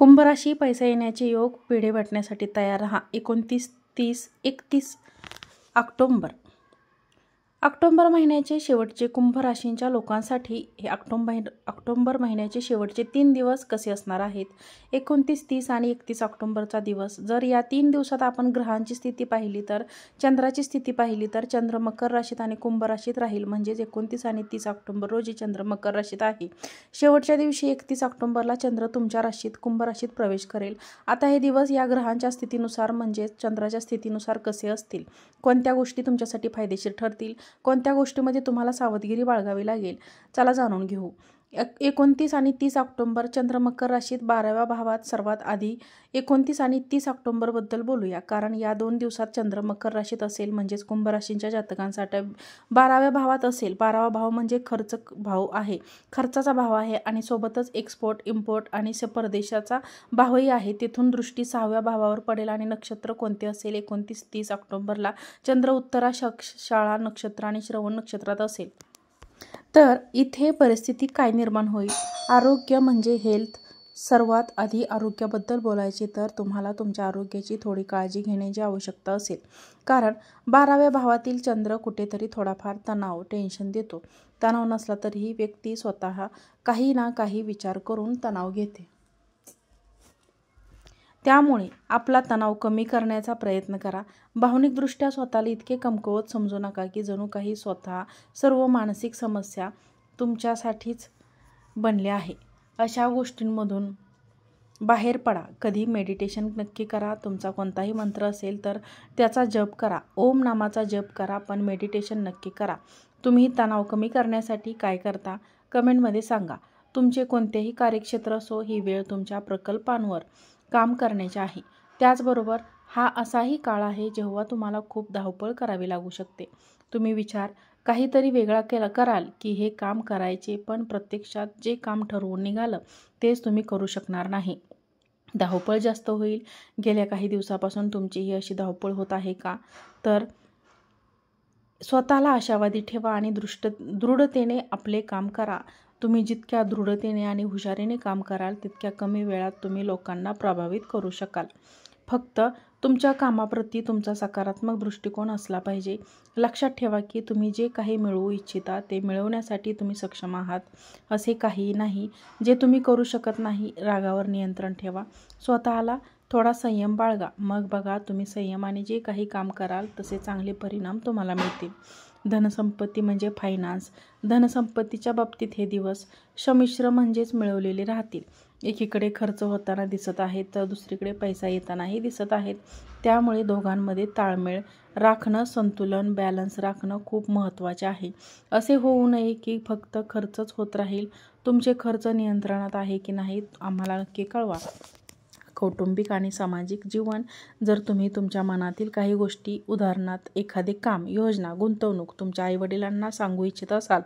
कुंभ राशी पैसा येण्याचे योग पिढे वाटण्यासाठी तयार राहा. 29, 30, 31 ऑक्टोबर महिन्याचे शेवटचे कुंभ राशींच्या लोकांसाठी हे ऑक्टोबर महिन्याचे शेवटचे 3 दिवस कसे असणार आहेत. 29, 30 आणि 31 ऑक्टोबरचा दिवस. जर या 3 दिवसात आपण ग्रहांची स्थिती पाहिली तर चंद्राची स्थिती पाहिली तर चंद्र मकर राशीत आणि कुंभ राशीत राहील. म्हणजेच 29 आणि 30 ऑक्टोबर रोजी चंद्र मकर राशीत आहे. शेवटच्या दिवशी 31 ऑक्टोबरला चंद्र तुमच्या राशीत कुंभ राशीत प्रवेश करेल. आता हे दिवस या ग्रहांच्या स्थितीनुसार म्हणजेच चंद्राच्या स्थितीनुसार कसे असतील, कोणत्या गोष्टी तुमच्यासाठी फायदेशीर ठरतील, कोणत्या गोष्टीमध्ये तुम्हाला सावधगिरी बाळगावी लागेल, चला जाणून घेऊ. 29 आणि 30 ऑक्टोबर चंद्र मकर राशीत 12व्या भावात. सर्वात आधी 29 आणि 30 ऑक्टोबरबद्दल बोलूया, कारण या 2 दिवसात चंद्र मकर राशीत असेल म्हणजेच कुंभ राशींच्या जातकांसाठी 12व्या भावात असेल. 12वा भाव म्हणजे खर्च भाव आहे, खर्चाचा भाव आहे आणि सोबतच एक्सपोर्ट इम्पोर्ट आणि परदेशाचा भावही आहे. तिथून दृष्टी 6व्या भावावर पडेल आणि नक्षत्र कोणते असेल. 29-30 ऑक्टोबरला चंद्र उत्तरा शाळा नक्षत्र आणि श्रवण नक्षत्रात असेल. तर इथे परिस्थिती काय निर्माण होईल. आरोग्य म्हणजे हेल्थ. सर्वात आधी आरोग्याबद्दल बोलायचे तर तुम्हाला तुमच्या आरोग्याची थोडी काळजी घेण्याची आवश्यकता असेल, कारण 12व्या भावातील चंद्र कुठेतरी थोडाफार तणाव टेन्शन देतो. तणाव नसला तरीही व्यक्ती स्वतः काही ना काही विचार करून तणाव घेते. त्यामुळे आपला तणाव कमी करण्याचा प्रयत्न करा. भावनिकदृष्ट्या स्वतःला इतके कमकुवत समजू नका की जणू काही स्वतः सर्व मानसिक समस्या तुमच्यासाठीच बनल्या आहे. अशा गोष्टींमधून बाहेर पडा. कधी मेडिटेशन नक्की करा. तुमचा कोणताही मंत्र असेल तर त्याचा जप करा. ओम नामाचा जप करा, पण मेडिटेशन नक्की करा. तुम्ही तणाव कमी करण्यासाठी काय करता कमेंटमध्ये सांगा. तुमचे कोणतेही कार्यक्षेत्र असो, ही वेळ तुमच्या प्रकल्पांवर काम करण्याचे आहे. त्याचबरोबर हा असाही काळ आहे जेव्हा तुम्हाला खूप धावपळ करावी लागू शकते. तुम्ही विचार काहीतरी वेगळा कराल की हे काम करायचे, पण प्रत्यक्षात जे काम ठरवून निघालं तेच तुम्ही करू शकणार नाही. धावपळ जास्त होईल. गेल्या काही दिवसापासून तुमची ही अशी धावपळ होत आहे का? तर स्वतःला आशावादी ठेवा आणि दृढतेने आपले काम करा. तुम्ही जितक्या दृढतेने आणि हुशारीने काम कराल तितक्या कमी वेळात तुम्ही लोकांना प्रभावित करू शकाल. फक्त तुमच्या कामाप्रती तुमचा सकारात्मक दृष्टिकोन असला पाहिजे. लक्षात ठेवा की तुम्ही जे काही मिळवू इच्छिता ते मिळवण्यासाठी तुम्ही सक्षम आहात. असे काहीही नाही जे तुम्ही करू शकत नाही. रागावर नियंत्रण ठेवा. स्वतःला थोडा संयम बाळगा. मग बघा, तुम्ही संयमाने जे काही काम कराल तसे चांगले परिणाम तुम्हाला मिळतील. धनसंपत्ती म्हणजे फायनान्स. धनसंपत्तीच्या बाबतीत हे दिवस संमिश्र म्हणजेच मिळवलेले राहतील. एकीकडे खर्च होताना दिसत आहेत तर दुसरीकडे पैसा येतानाही दिसत आहेत. त्यामुळे दोघांमध्ये ताळमेळ राखणं, संतुलन, बॅलन्स राखणं खूप महत्त्वाचे आहे. असे होऊ नये की फक्त खर्चच होत राहील. तुमचे खर्च नियंत्रणात आहे की नाही आम्हाला नक्की कळवा. कौटुंबिक आणि सामाजिक जीवन. जर तुम्ही तुमच्या मनातील काही गोष्टी, उदाहरणार्थ एखादे काम, योजना, गुंतवणूक तुमच्या आईवडिलांना सांगू इच्छित असाल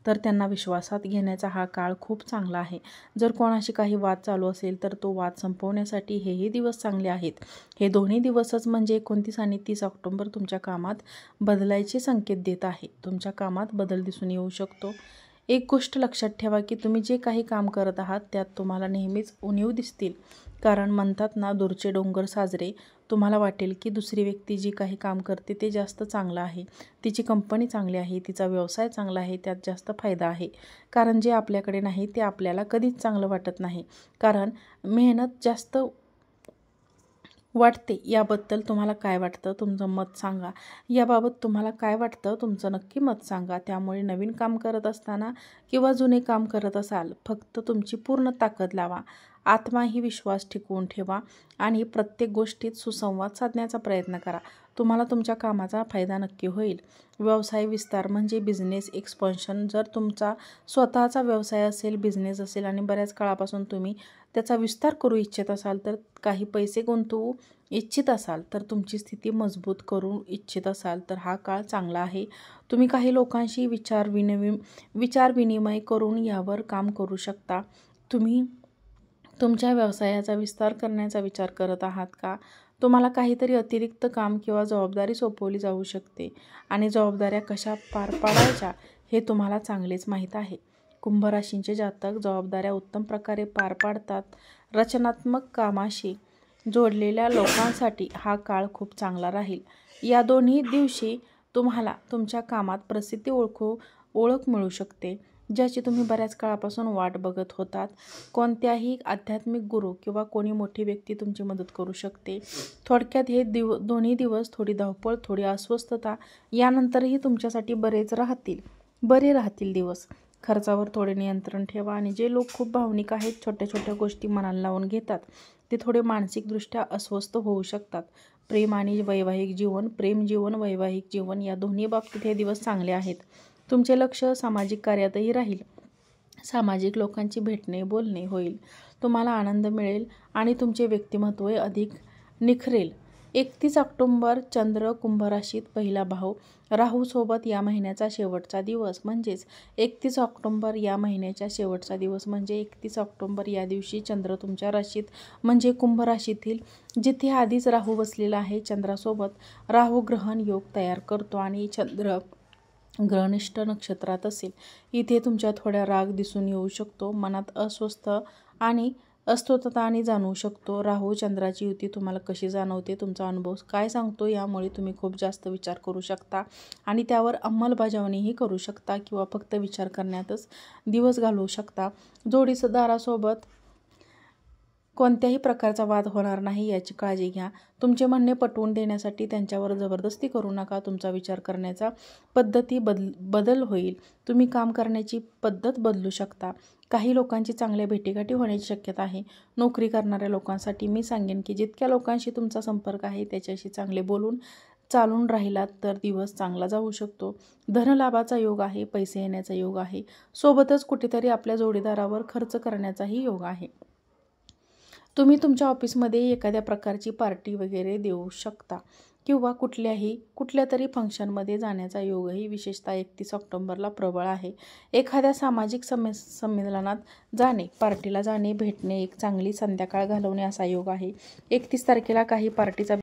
तर त्यांना विश्वासात घेण्याचा हा काळ खूप चांगला आहे. जर कोणाशी काही वाद चालू असेल तर तो वाद संपवण्यासाठी हेही दिवस चांगले आहेत. हे दोन्ही दिवसच म्हणजे 29 आणि 30 ऑक्टोबर तुमच्या कामात बदलायचे संकेत देत आहे. तुमच्या कामात बदल दिसून येऊ शकतो. एक गोष्ट लक्षात ठेवा की तुम्ही जे काही काम करत आहात त्यात तुम्हाला नेहमीच उणीव दिसतील, कारण म्हणतात ना, दूरचे डोंगर साजरे. तुम्हाला वाटेल की दुसरी व्यक्ती जी काही काम करते ते जास्त चांगलं आहे, तिची कंपनी चांगली आहे, तिचा व्यवसाय चांगला आहे, त्यात जास्त फायदा आहे. कारण जे आपल्याकडे नाही ते आपल्याला कधीच चांगलं वाटत नाही, कारण मेहनत जास्त वाटते. याबद्दल तुम्हाला काय वाटतं तुमचं मत सांगा. याबाबत तुम्हाला काय वाटतं तुमचं नक्की मत सांगा. त्यामुळे नवीन काम करत असताना किंवा जुने काम करत असाल, फक्त तुमची पूर्ण ताकद लावा. आत्माही विश्वास टिकवून ठेवा आणि प्रत्येक गोष्टीत सुसंवाद साधण्याचा प्रयत्न करा. तुम्हाला तुमच्या कामाचा फायदा नक्की होईल. व्यवसाय विस्तार म्हणजे बिझनेस एक्सपान्शन. जर तुमचा स्वतःचा व्यवसाय असेल, बिझनेस असेल आणि बऱ्याच काळापासून तुम्ही त्याचा विस्तार करू इच्छित असाल, तर काही पैसे गुंतवू इच्छित असाल, तर तुमची स्थिती मजबूत करू इच्छित असाल तर हा काळ चांगला आहे. तुम्ही काही लोकांशी विचार विनिमय करून यावर काम करू शकता. तुम्ही तुमच्या व्यवसायाचा विस्तार करण्याचा विचार करत आहात का? तुम्हाला काहीतरी अतिरिक्त काम किंवा जबाबदारी सोपवली जाऊ शकते आणि जबाबदाऱ्या कशा पार पाडायच्या हे तुम्हाला चांगलेच माहीत आहे. कुंभ राशींचे जातक जबाबदाऱ्या उत्तम प्रकारे पार पाडतात. रचनात्मक कामाशी जोडलेल्या लोकांसाठी हा काळ खूप चांगला राहील. या दोन्ही दिवशी तुम्हाला तुमच्या कामात प्रसिद्धी ओळख मिळू शकते, ज्याची तुम्ही बऱ्याच काळापासून वाट बघत होतात. कोणत्याही आध्यात्मिक गुरु किंवा कोणी मोठी व्यक्ती तुमची मदत करू शकते. थोडक्यात हे दोन्ही दिवस थोडी धावपळ, थोडी अस्वस्थता, यानंतरही तुमच्यासाठी बरे राहतील दिवस. खर्चावर थोडे नियंत्रण ठेवा आणि जे लोक खूप भावनिक आहेत, छोट्या छोट्या गोष्टी मनाला लावून घेतात, ते थोडे मानसिकदृष्ट्या अस्वस्थ होऊ शकतात. प्रेम जीवन, वैवाहिक जीवन या दोन्ही बाबतीत हे दिवस चांगले आहेत. तुमचे लक्ष सामाजिक कार्यातही राहील. सामाजिक लोकांची भेटणे बोलणे होईल. तुम्हाला आनंद मिळेल आणि तुमचे व्यक्तिमत्व अधिक निखरेल. 31 ऑक्टोबर चंद्र कुंभ राशीत पहिला भाव राहूसोबत या महिन्याचा शेवटचा दिवस म्हणजेच 31 ऑक्टोबर या महिन्याच्या शेवटचा दिवस म्हणजे 31 ऑक्टोबर या दिवशी चंद्र तुमच्या राशीत म्हणजे कुंभ राशीतील जिथे आधीच राहू बसलेला आहे, चंद्रासोबत राहू ग्रहण योग तयार करतो आणि चंद्र ग्रहनिष्ठ नक्षत्रात असेल. इथे तुमच्या थोड्या राग दिसून येऊ शकतो. मनात अस्वस्थता आणि जाणवू शकतो. राहू चंद्राची युती तुम्हाला कशी जाणवते, तुमचा अनुभव काय सांगतो, यामुळे तुम्ही खूप जास्त विचार करू शकता आणि त्यावर अंमलबजावणीही करू शकता किंवा फक्त विचार करण्यातच दिवस घालवू शकता. जोडीदारासोबत कोणत्याही प्रकारचा वाद होणार नाही याची काळजी घ्या. तुमचे म्हणणे पटवून देण्यासाठी त्यांच्यावर जबरदस्ती करू नका. तुमचा विचार करण्याचा पद्धती बदल होईल. तुम्ही काम करण्याची पद्धत बदलू शकता. काही लोकांची चांगल्या भेटीगाठी होण्याची शक्यता आहे. नोकरी करणाऱ्या लोकांसाठी मी सांगेन की जितक्या लोकांशी तुमचा संपर्क आहे त्याच्याशी चांगले बोलून चालून राहिलात तर दिवस चांगला जाऊ शकतो. धनलाभाचा योग आहे, पैसे येण्याचा योग आहे. सोबतच कुठेतरी आपल्या जोडीदारावर खर्च करण्याचाही योग आहे. तुम्ही तुमच्या ऑफिसमध्ये एखाद्या प्रकारची पार्टी वगैरे देऊ शकता किंवा कुठल्या तरी फंक्शनमध्ये जाण्याचा योगही विशेषतः 31 ऑक्टोबरला प्रबळ आहे. एखाद्या सामाजिक संमेलनात जाणे, पार्टीला जाणे, भेटणे, एक चांगली संध्याकाळ घालवणे असा योग आहे. 31 तारखेला काही पार्टीचा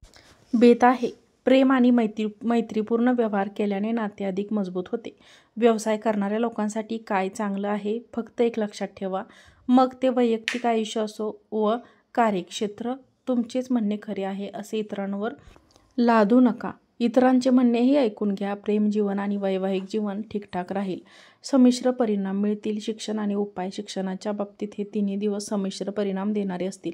बेत आहे. प्रेम आणि मैत्रीपूर्ण व्यवहार केल्याने नाते अधिक मजबूत होते. व्यवसाय करणाऱ्या लोकांसाठी काय चांगलं आहे फक्त एक लक्षात ठेवा, मग ते वैयक्तिक आयुष्य असो व कार्यक्षेत्र, तुमचेच म्हणणे खरे आहे असे इतरांवर लादू नका. इतरांचे म्हणणेही ऐकून घ्या. प्रेम जीवन आणि वैवाहिक जीवन ठीकठाक राहील. संमिश्र परिणाम मिळतील. शिक्षण आणि उपाय शिक्षणाच्या बाबतीत हे तिन्ही दिवस संमिश्र परिणाम देणारे असतील.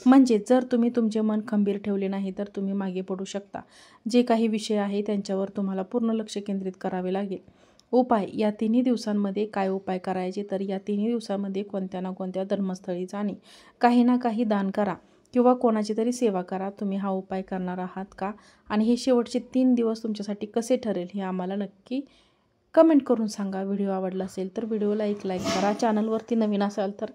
म्हणजे जर तुम्ही तुमचे मन खंबीर ठेवले नाही तर तुम्ही मागे पडू शकता. जे काही विषय आहे त्यांच्यावर तुम्हाला पूर्ण लक्ष केंद्रित करावे लागेल. उपाय या तिन्ही दिवसांमध्ये काय उपाय करायचे तर या तिन्ही दिवसांमध्ये कोणत्या ना कोणत्या धर्मस्थळी जाणे, काही ना काही दान करा किंवा कोणाची तरी सेवा करा. तुम्ही हा उपाय करणार आहात का आणि हे शेवटचे 3 दिवस तुमच्यासाठी कसे ठरेल हे आम्हाला नक्की कमेंट करून सांगा. व्हिडिओ आवडला असेल तर व्हिडिओला एक लाईक करा. चॅनलवरती नवीन असाल तर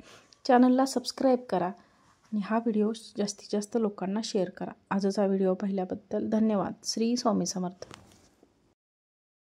चॅनलला सबस्क्राईब करा आणि हा व्हिडिओ जास्तीत जास्त लोकांना शेअर करा. आजचा व्हिडिओ पाहिल्याबद्दल धन्यवाद. श्री स्वामी समर्थ.